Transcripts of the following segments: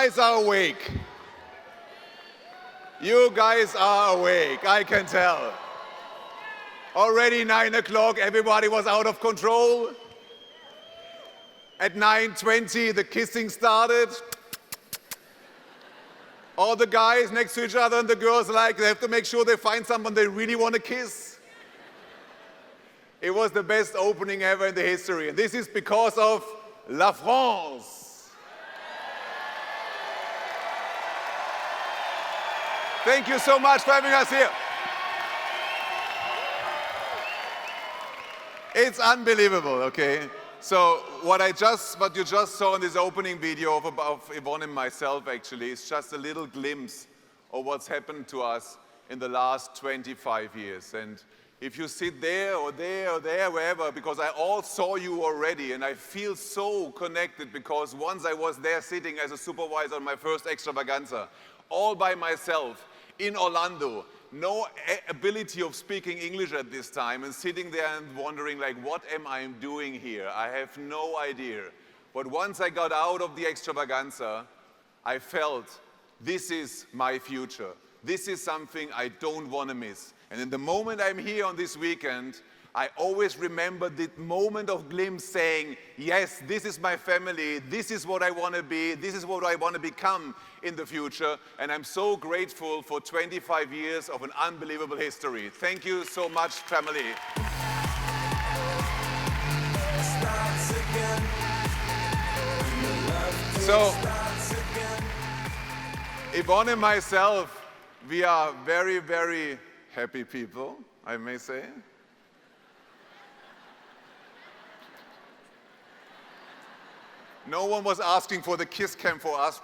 guys are awake. You guys are awake, I can tell. Already 9 o'clock, everybody was out of control. At 9:20, the kissing started. All the guys next to each other and the girls they have to make sure they find someone they really want to kiss. It was the best opening ever in the history. And this is because of La France. Thank you so much for having us here. It's unbelievable, okay? So what you just saw in this opening video of Yvonne and myself actually is just a little glimpse of what's happened to us in the last 25 years. And if you sit there or there or there, wherever, because I all saw you already and I feel so connected because once I was there sitting as a supervisor on my first Extravaganza, all by myself in Orlando, no ability of speaking English at this time and sitting there and wondering what am I doing here? I have no idea. But once I got out of the Extravaganza, I felt this is my future. This is something I don't want to miss. And in the moment I'm here on this weekend, I always remember the moment of glimpse saying, yes, this is my family, this is what I want to be, this is what I want to become in the future. And I'm so grateful for 25 years of an unbelievable history. Thank you so much, family. So, Yvonne and myself, we are very, very happy people, I may say. No one was asking for the kiss cam for us.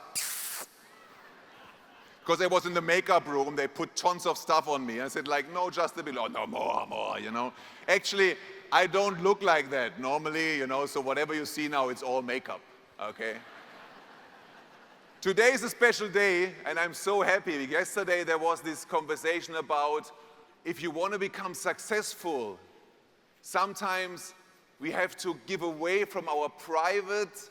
Because I was in the makeup room, they put tons of stuff on me. I said no, just a bit, no, more, Actually, I don't look like that normally, so whatever you see now, it's all makeup, okay? Today is a special day, and I'm so happy. Yesterday, there was this conversation about if you want to become successful, sometimes we have to give away from our private,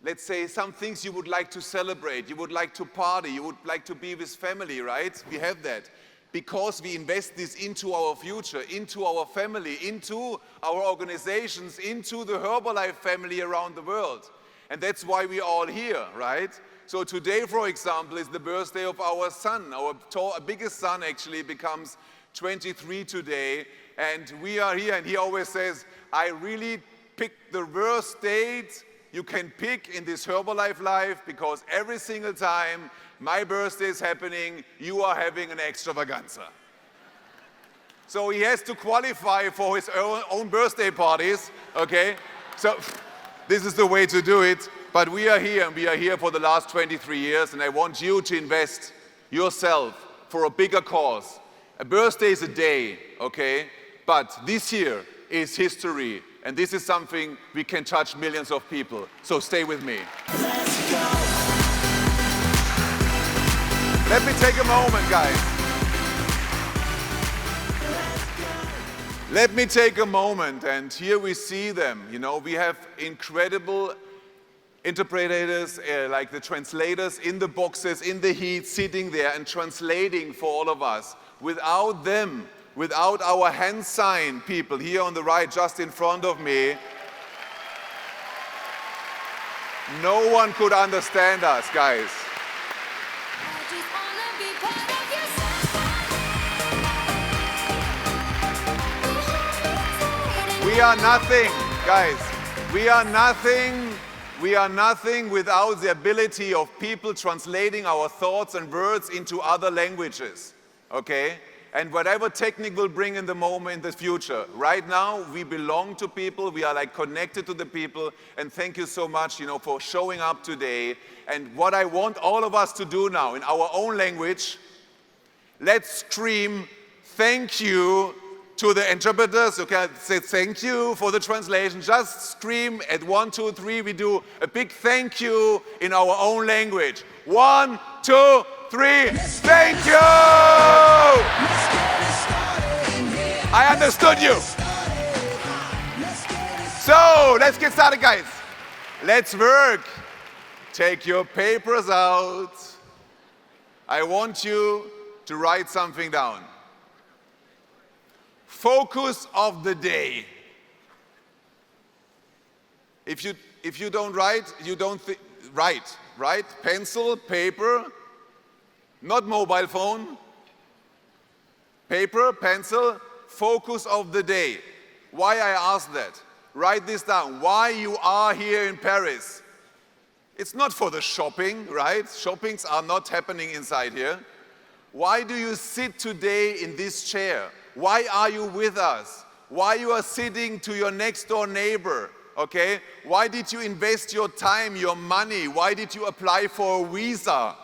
let's say, some things you would like to celebrate, you would like to party, you would like to be with family, right? We have that. Because we invest this into our future, into our family, into our organizations, into the Herbalife family around the world. And that's why we're all here, right? So today, for example, is the birthday of our son. Our biggest son actually becomes 23 today. And we are here, and he always says, I really picked the worst date you can pick in this Herbalife life because every single time my birthday is happening, you are having an extravaganza. So he has to qualify for his own birthday parties, okay? So this is the way to do it. But we are here, and we are here for the last 23 years, and I want you to invest yourself for a bigger cause. A birthday is a day, okay? But this year is history. And this is something we can touch millions of people. So stay with me. Let's go. Let me take a moment, guys. Let me take a moment, and here we see them. We have incredible interpreters, like the translators in the boxes, in the heat, sitting there and translating for all of us. Without them, without our hand sign people here on the right, just in front of me, no one could understand us, guys. We are nothing, guys. We are nothing. We are nothing without the ability of people translating our thoughts and words into other languages, okay? And whatever technique will bring in the moment, in the future. Right now, we belong to people. We are connected to the people. And thank you so much, for showing up today. And what I want all of us to do now in our own language, let's scream thank you to the interpreters. Okay, say thank you for the translation. Just scream at 1, 2, 3. We do a big thank you in our own language. 1, 2, 3. Thank you! I understood you. So let's get started, guys. Let's work Take your papers out. I want you to write something down. Focus of the day. If you don't write, you don't write. Write, pencil, paper, not mobile phone. Paper, pencil, focus of the day. Why I ask that? Write this down. Why you are here in Paris. It's not for the shopping, right? Shoppings are not happening inside here. Why do you sit today in this chair? Why are you with us? Why you are sitting to your next door neighbor? Okay? Why did you invest your time, your money? Why did you apply for a visa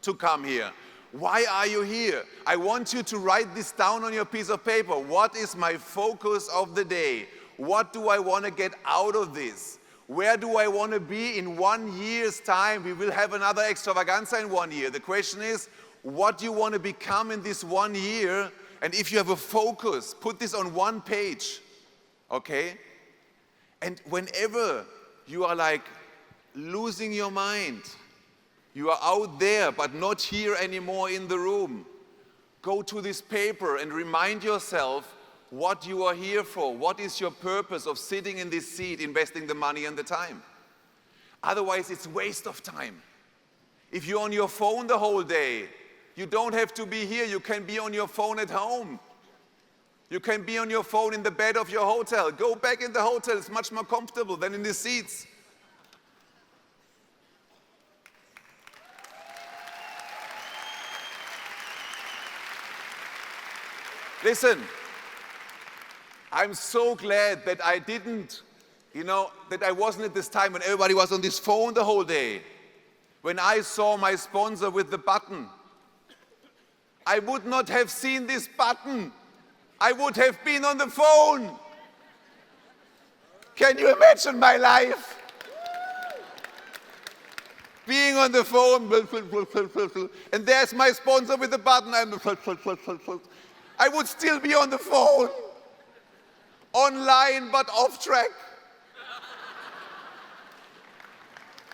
to come here? Why are you here? I want you to write this down on your piece of paper. What is my focus of the day? What do I want to get out of this? Where do I want to be in 1 year's time? We will have another extravaganza in 1 year. The question is, what do you want to become in this 1 year? And if you have a focus, put this on one page, okay? And whenever you are like losing your mind, you are out there but not here anymore in the room, go to this paper and remind yourself what you are here for. What is your purpose of sitting in this seat, investing the money and the time? Otherwise, it's waste of time. If you're on your phone the whole day, you don't have to be here. You can be on your phone at home. You can be on your phone in the bed of your hotel. Go back in the hotel. It's much more comfortable than in the seats. Listen, I'm so glad that I didn't, that I wasn't at this time when everybody was on this phone the whole day. When I saw my sponsor with the button, I would not have seen this button. I would have been on the phone. Can you imagine my life? Being on the phone, and there's my sponsor with the button. I would still be on the phone. Online but off track.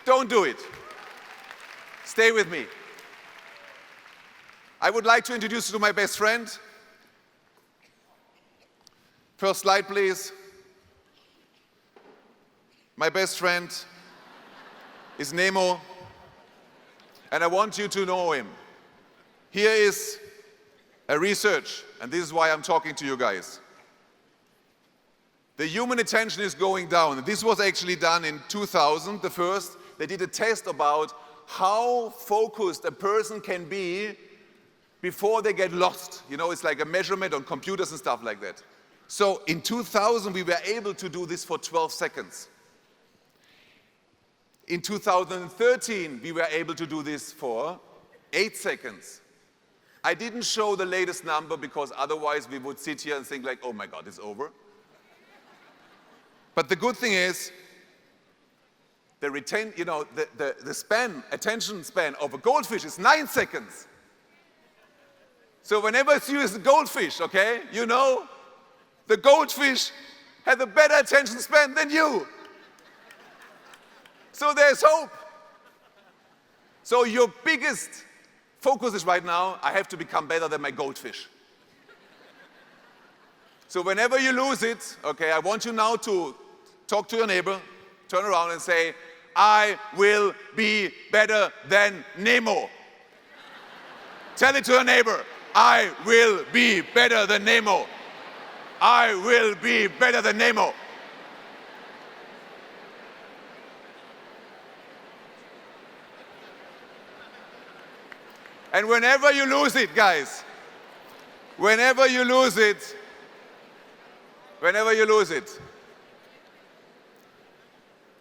Don't do it. Stay with me. I would like to introduce you to my best friend. First slide, please. My best friend is Nemo, and I want you to know him. Here is a research, and this is why I'm talking to you guys. The human attention is going down. This was actually done in 2000, the first. They did a test about how focused a person can be before they get lost. It's like a measurement on computers and stuff like that. So in 2000, we were able to do this for 12 seconds. In 2013, we were able to do this for 8 seconds. I didn't show the latest number because otherwise we would sit here and think like, oh my God, it's over. But the good thing is, the attention span of a goldfish is 9 seconds. So whenever you see a goldfish, okay, the goldfish has a better attention span than you. So there's hope. So your biggest focus is right now, I have to become better than my goldfish. So whenever you lose it, okay, I want you now to talk to your neighbor, turn around and say, I will be better than Nemo. Tell it to your neighbor, I will be better than Nemo. I will be better than Nemo. And whenever you lose it, guys, whenever you lose it,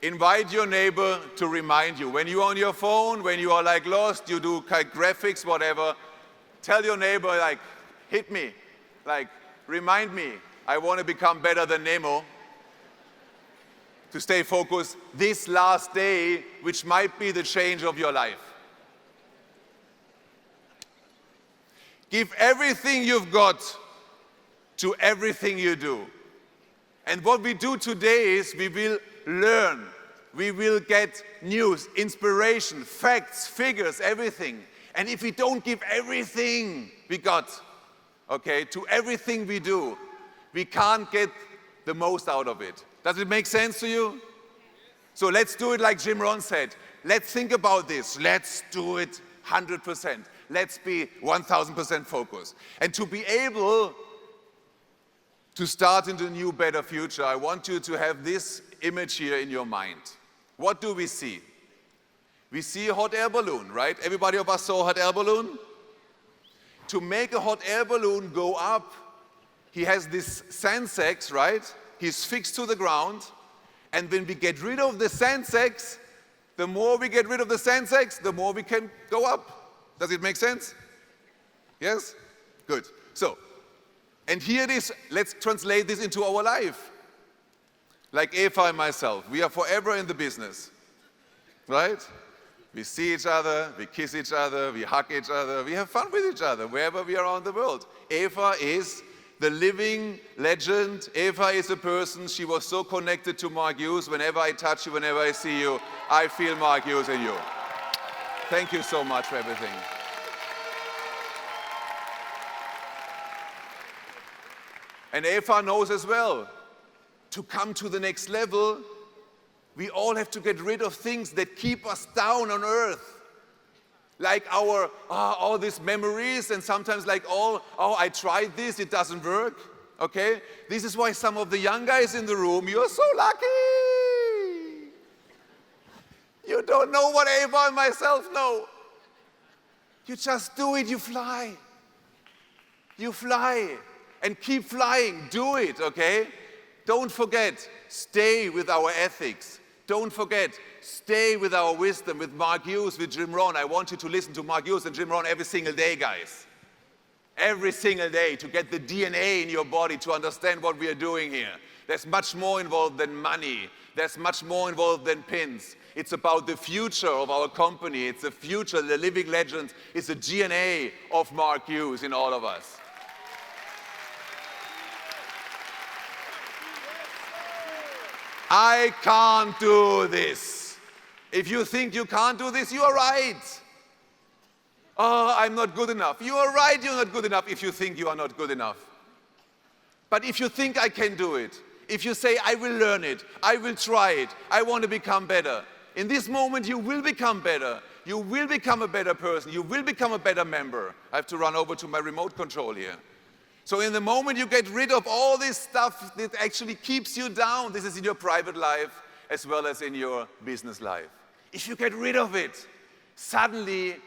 invite your neighbor to remind you. When you're on your phone, when you are like lost, you do graphics, whatever, tell your neighbor, like, hit me, like, remind me, I want to become better than Nemo, to stay focused this last day, which might be the change of your life. Give everything you've got to everything you do. And what we do today is we will learn. we will get news, inspiration, facts, figures, everything. And if we don't give everything we got, okay, to everything we do, we can't get the most out of it. Does it make sense to you? So let's do it like Jim Rohn said. Let's think about this. Let's do it 100%. Let's be 1000% focused. And to be able to start into a new, better future, I want you to have this image here in your mind. What do we see? We see a hot air balloon, right? Everybody of us saw a hot air balloon? To make a hot air balloon go up, he has this sand sacks, right? He's fixed to the ground. And when we get rid of the sand sacks, the more we get rid of the sand sacks, the more we can go up. Does it make sense? Yes? Good. So, and here it is. Let's translate this into our life. Like Eva and myself, we are forever in the business, right? We see each other, we kiss each other, we hug each other, we have fun with each other wherever we are around the world. Eva is the living legend. Eva is a person, she was so connected to Mark Hughes. Whenever I touch you, whenever I see you, I feel Mark Hughes in you. Thank you so much for everything. And Eva knows as well, to come to the next level, we all have to get rid of things that keep us down on earth. Like our, all these memories, and sometimes like I tried this, it doesn't work, okay? This is why some of the young guys in the room, you're so lucky. You don't know what Eva and myself know. You just do it, you fly. You fly, and keep flying, do it, okay? Don't forget, stay with our ethics. Don't forget, stay with our wisdom, with Mark Hughes, with Jim Rohn. I want you to listen to Mark Hughes and Jim Rohn every single day, guys. Every single day, to get the DNA in your body, to understand what we are doing here. There's much more involved than money. There's much more involved than pins. It's about the future of our company. It's the future, the living legend. It's the DNA of Mark Hughes in all of us. I can't do this. If you think you can't do this, you are right. Oh, I'm not good enough. You are right, you're not good enough if you think you are not good enough. But if you think I can do it, if you say, I will learn it, I will try it, I want to become better, in this moment you will become better. You will become a better person. You will become a better member. I have to run over to my remote control here. So in the moment you get rid of all this stuff that actually keeps you down, this is in your private life as well as in your business life. If you get rid of it, suddenly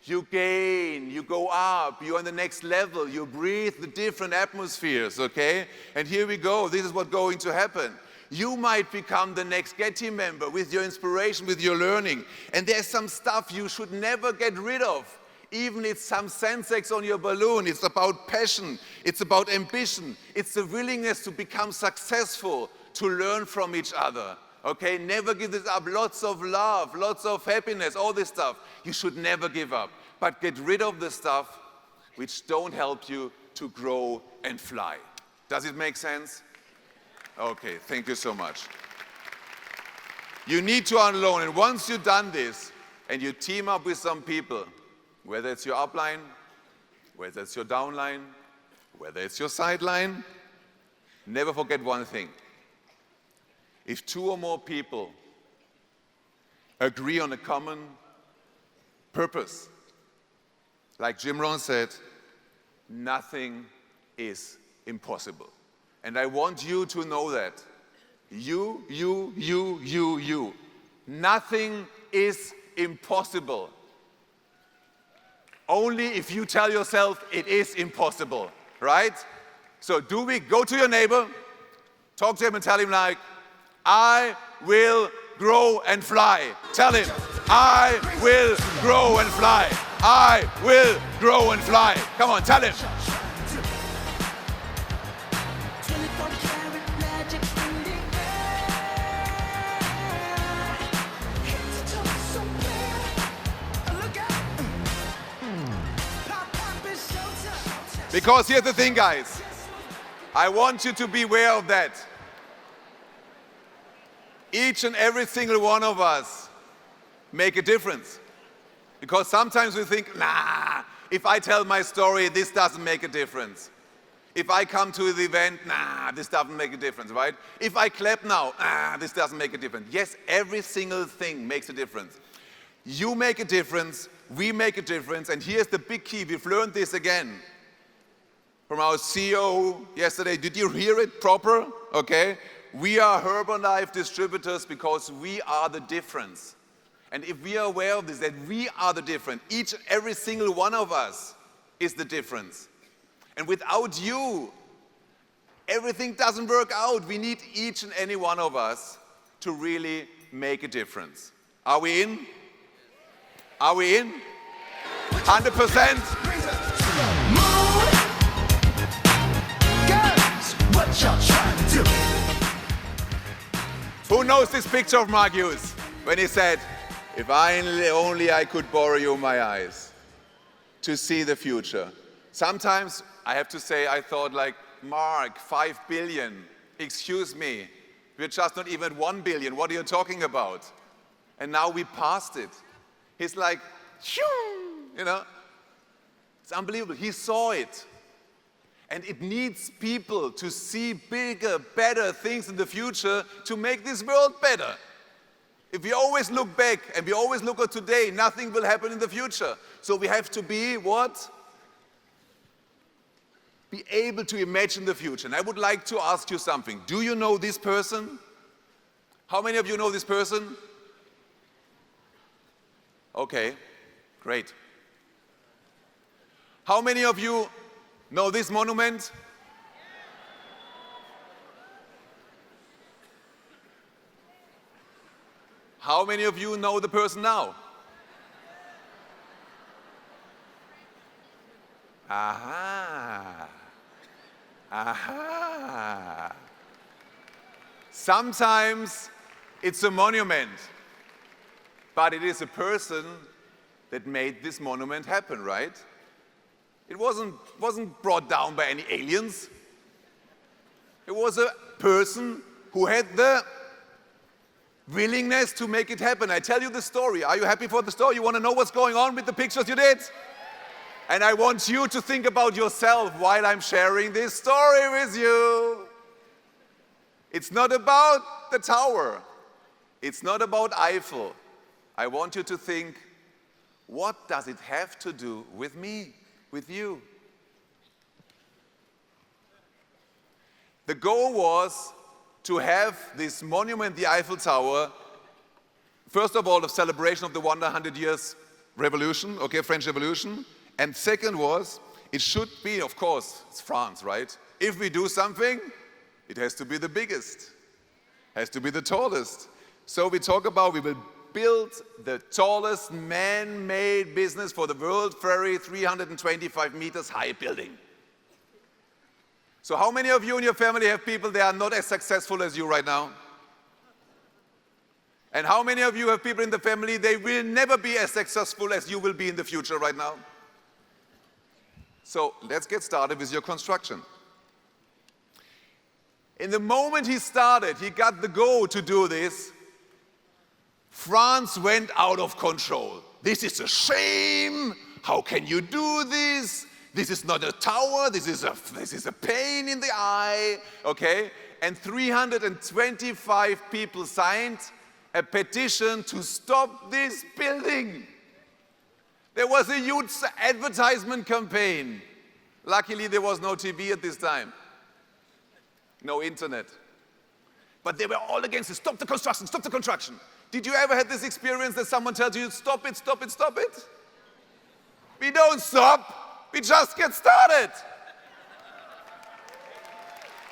you gain, you go up, you're on the next level, you breathe the different atmospheres, okay? And here we go, this is what's going to happen. You might become the next Get Team member with your inspiration, with your learning. And there's some stuff you should never get rid of. Even it's some sensex on your balloon. It's about passion. It's about ambition. It's the willingness to become successful, to learn from each other. Okay, never give this up. Lots of love, lots of happiness, all this stuff. You should never give up. But get rid of the stuff which don't help you to grow and fly. Does it make sense? Okay, thank you so much. You need to unlearn, and once you've done this, and you team up with some people, whether it's your upline, whether it's your downline, whether it's your sideline, never forget one thing. If two or more people agree on a common purpose, like Jim Rohn said, nothing is impossible. And I want you to know that. You. Nothing is impossible. Only if you tell yourself it is impossible, right? So do we go to your neighbor, talk to him and tell him like, I will grow and fly. Tell him, I will grow and fly. I will grow and fly. Come on, tell him. Because here's the thing, guys. I want you to be aware of that. Each and every single one of us make a difference. Because sometimes we think, nah, if I tell my story, this doesn't make a difference. If I come to the event, nah, this doesn't make a difference, right? If I clap now, this doesn't make a difference. Yes, every single thing makes a difference. You make a difference, we make a difference, and here's the big key. We've learned this again from our CEO yesterday. Did you hear it proper? Okay. We are Herbalife distributors because we are the difference. And if we are aware of this, that we are the difference, each and every single one of us is the difference. And without you, everything doesn't work out. We need each and any one of us to really make a difference. Are we in? Are we in? 100%? What y'all trying to do? Who knows this picture of Mark Hughes when he said, if only I could borrow you my eyes to see the future. Sometimes, I have to say, I thought like, Mark, 5 billion, excuse me, we're just not even 1 billion, what are you talking about? And now we passed it. He's like, you know, it's unbelievable. He saw it. And it needs people to see bigger, better things in the future to make this world better. If we always look back and we always look at today, nothing will happen in the future. So we have to be what? Be able to imagine the future. And I would like to ask you something. Do you know this person? How many of you know this person? Okay, great. How many of you know this monument? How many of you know the person now? Aha. Aha. Sometimes it's a monument, but it is a person that made this monument happen, right? It wasn't brought down by any aliens. It was a person who had the willingness to make it happen. I tell you the story. Are you happy for the story? You want to know what's going on with the pictures you did? And I want you to think about yourself while I'm sharing this story with you. It's not about the tower. It's not about Eiffel. I want you to think, what does it have to do with me, with you? The goal was to have this monument, the Eiffel Tower, first of all, a celebration of the 100 years revolution, okay, French Revolution. And second was, it should be, of course, it's France, right? If we do something, it has to be the biggest, has to be the tallest. So we talk about, we will build the tallest man-made business for the world, very 325 meters high building. So how many of you in your family have people that are not as successful as you right now? And how many of you have people in the family, they will never be as successful as you will be in the future right now? So let's get started with your construction. In the moment he started, he got the go to do this, France went out of control. This is a shame. How can you do this? This is not a tower, this is a pain in the eye, okay? And 325 people signed a petition to stop this building. There was a huge advertisement campaign. Luckily, there was no TV at this time, no internet. But they were all against it. Stop the construction, stop the construction. Did you ever have this experience that someone tells you, stop it, stop it, stop it? We don't stop. We just get started.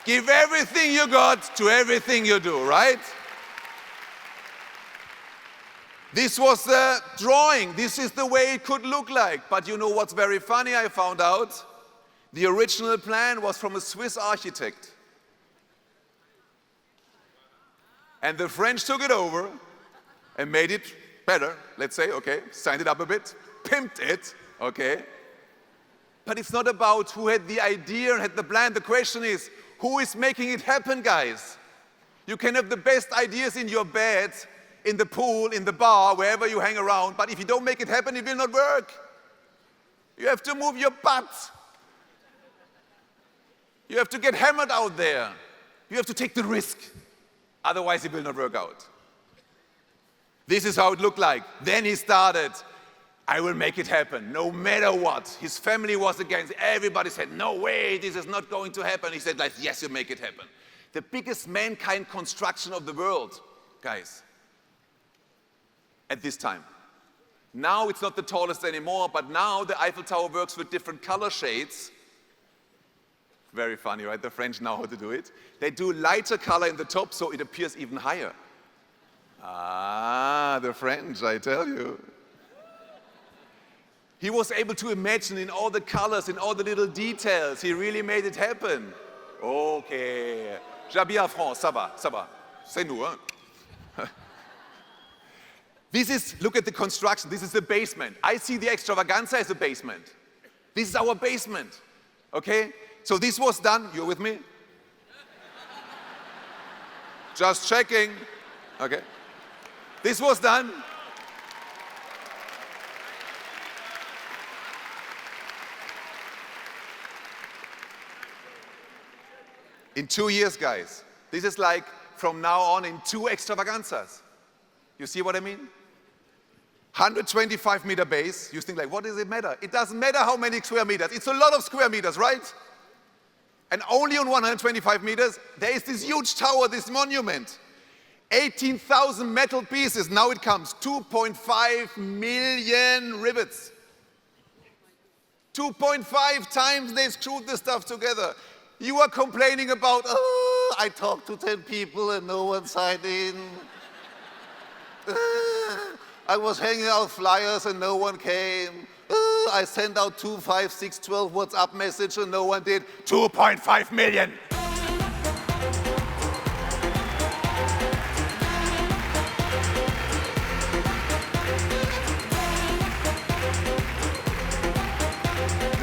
Give everything you got to everything you do, right? This was the drawing. This is the way it could look like. But you know what's very funny, I found out? The original plan was from a Swiss architect. And the French took it over and made it better, let's say, okay, signed it up a bit, pimped it, okay? But it's not about who had the idea and had the plan. The question is, who is making it happen, guys? You can have the best ideas in your bed, in the pool, in the bar, wherever you hang around, but if you don't make it happen, it will not work. You have to move your butt. You have to get hammered out there. You have to take the risk. Otherwise, it will not work out. This is how it looked like. Then he started, I will make it happen, no matter what. His family was against. Everybody said, no way, this is not going to happen. He said, like, yes, you make it happen. The biggest mankind construction of the world, guys, at this time. Now it's not the tallest anymore, but now the Eiffel Tower works with different color shades. Very funny, right? The French know how to do it. They do lighter color in the top so it appears even higher. Ah, the French, I tell you. He was able to imagine in all the colors, in all the little details. He really made it happen. Okay. J'habite en France, ça va, ça va. C'est nous, hein? This is, look at the construction. This is the basement. I see the Extravaganza as a basement. This is our basement, okay? So this was done, you're with me? Just checking, okay? This was done. In 2 years, guys. This is like from now on in 2 extravaganzas. You see what I mean? 125-meter base. You think like, what does it matter? It doesn't matter how many square meters. It's a lot of square meters, right? And only on 125 meters, there is this huge tower, this monument. 18,000 metal pieces. Now it comes 2.5 million rivets. 2.5 times they screwed the stuff together. You are complaining about, oh, I talked to 10 people and no one signed in. I was hanging out flyers and no one came. I sent out 2, 5, 6, 12 WhatsApp messages and no one did. 2.5 million.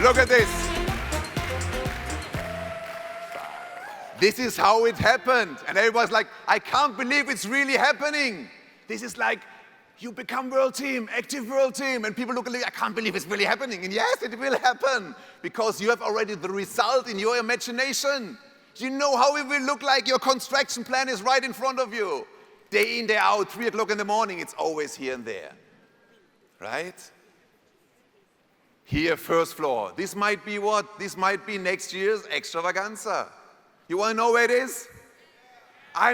Look at this. This is how it happened. And everybody's like, I can't believe it's really happening. This is like, you become world team, active world team. And people look at me, I can't believe it's really happening. And yes, it will happen. Because you have already the result in your imagination. You know how it will look like. Your construction plan is right in front of you. Day in, day out, 3 o'clock in the morning, it's always here and there. Right? Here, first floor. This might be what? This might be next year's Extravaganza. You want to know where it is?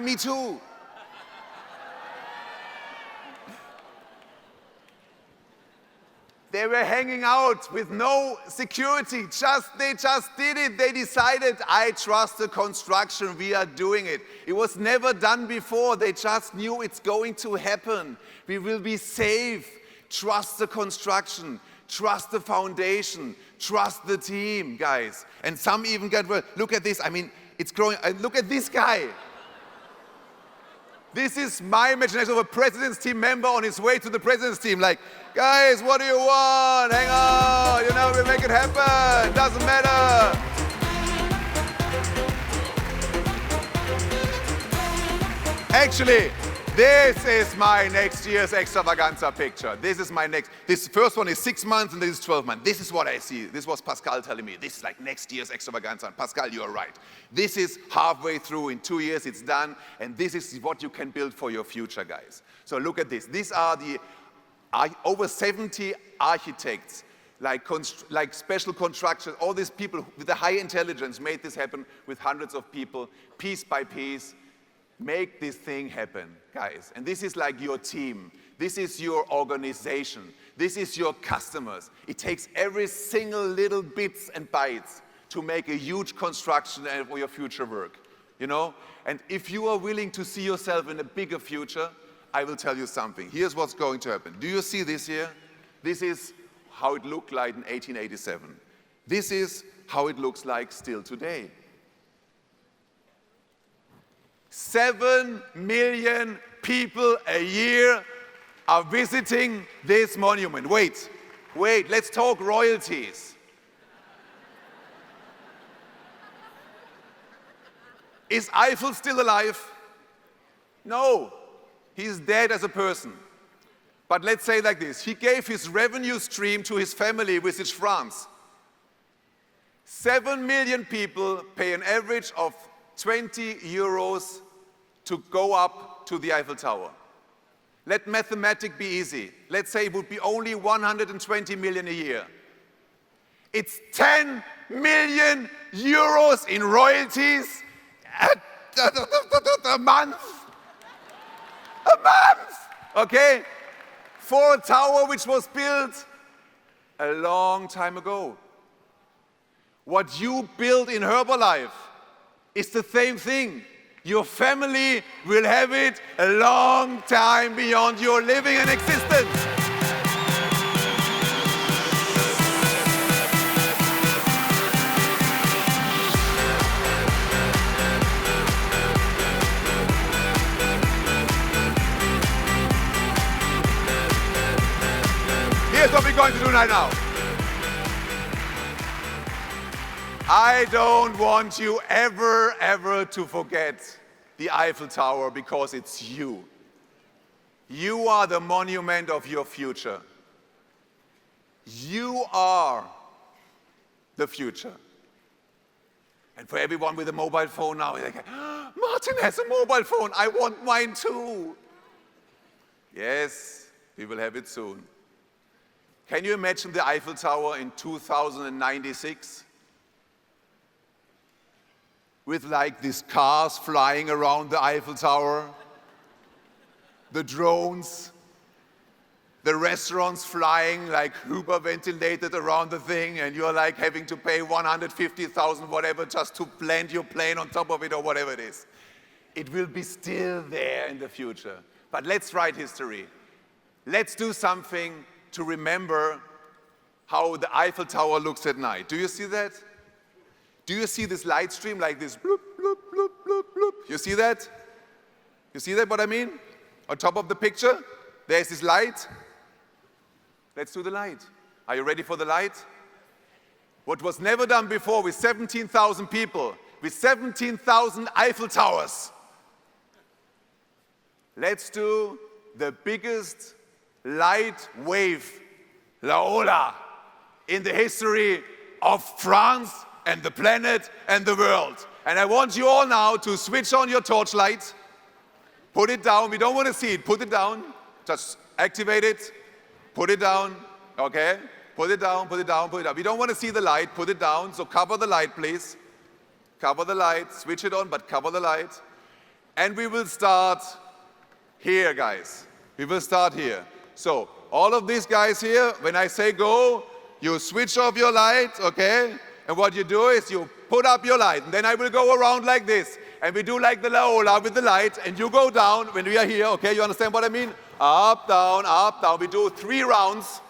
Me too. They were hanging out with no security. They just did it. They decided, I trust the construction. We are doing it. It was never done before. They just knew it's going to happen. We will be safe. Trust the construction. Trust the foundation. Trust the team, guys. And some even get, well, look at this. I mean, it's growing. Look at this guy. This is my imagination of a president's team member on his way to the president's team. Like, guys, what do you want? Hang on, you know, we'll make it happen. Doesn't matter. Actually, this is my next year's Extravaganza picture. This is my next. This first one is 6 months and this is 12 months. This is what I see. This was Pascal telling me. This is like next year's Extravaganza. And Pascal, you are right. This is halfway through. In 2 years, it's done. And this is what you can build for your future, guys. So look at this. These are the over 70 architects, like special construction. All these people with the high intelligence made this happen with hundreds of people, piece by piece. Make this thing happen, guys. And this is like your team. This is your organization. This is your customers. It takes every single little bits and bytes to make a huge construction for your future work, you know? And if you are willing to see yourself in a bigger future, I will tell you something. Here's what's going to happen. Do you see this here? This is how it looked like in 1887. This is how it looks like still today. 7 million people a year are visiting this monument. Wait, let's talk royalties. Is Eiffel still alive? No, he's dead as a person. But let's say like this, he gave his revenue stream to his family, Visit France. 7 million people pay an average of 20 euros to go up to the Eiffel Tower. Let mathematics be easy. Let's say it would be only 120 million a year. It's 10 million euros in royalties a month. A month! Okay? For a tower which was built a long time ago. What you build in Herbalife is the same thing. Your family will have it a long time beyond your living and existence. Here's what we're going to do right now. I don't want you ever to forget the Eiffel Tower because it's you. You are the monument of your future. You are the future. And for everyone with a mobile phone now, they're like, Martin has a mobile phone, I want mine too. Yes, we will have it soon. Can you imagine the Eiffel Tower in 2096? With like these cars flying around the Eiffel Tower, the drones, the restaurants flying like Uber ventilated around the thing, and you're like having to pay 150,000 whatever just to land your plane on top of it or whatever it is. It will be still there in the future. But let's write history. Let's do something to remember how the Eiffel Tower looks at night. Do you see that? Do you see this light stream like this? Bloop, bloop, bloop, bloop, bloop. You see that? You see that, what I mean? On top of the picture, there's this light. Let's do the light. Are you ready for the light? What was never done before with 17,000 people, with 17,000 Eiffel Towers. Let's do the biggest light wave, La Ola, in the history of France and the planet and the world. And I want you all now to switch on your torchlight, put it down. We don't want to see it. Put it down. Just activate it. Put it down. Okay? Put it down, put it down, put it down. We don't want to see the light. Put it down. So cover the light, please. Cover the light. Switch it on, but cover the light. And we will start here, guys. We will start here. So all of these guys here, when I say go, you switch off your light, okay? And what you do is you put up your light, and then I will go around like this, and we do like the La Ola with the light, and you go down when we are here, okay? You understand what I mean? Up, down, up, down. We do 3 rounds,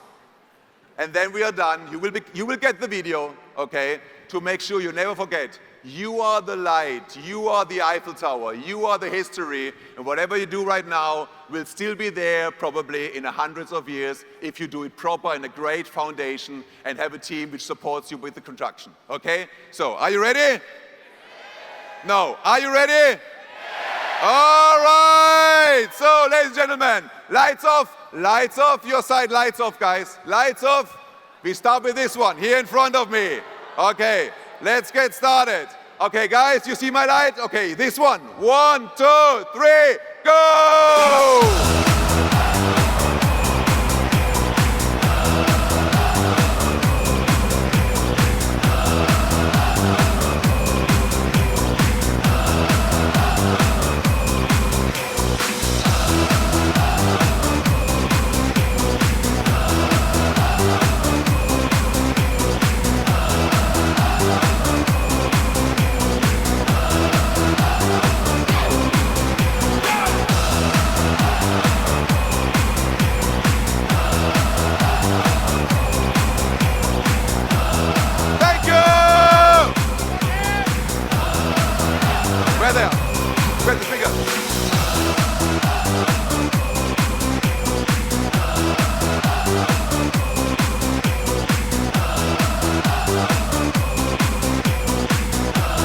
and then we are done. You will get the video, okay? To make sure you never forget. You are the light, you are the Eiffel Tower, you are the history, and whatever you do right now will still be there probably in hundreds of years if you do it proper in a great foundation and have a team which supports you with the construction. Okay? So, are you ready? Yes. No. Are you ready? Yes. All right! So, ladies and gentlemen, lights off, your side, lights off, guys. Lights off. We start with this one here in front of me. Okay. Let's get started. Okay, guys, you see my light? Okay, this one. 1, 2, 3, go!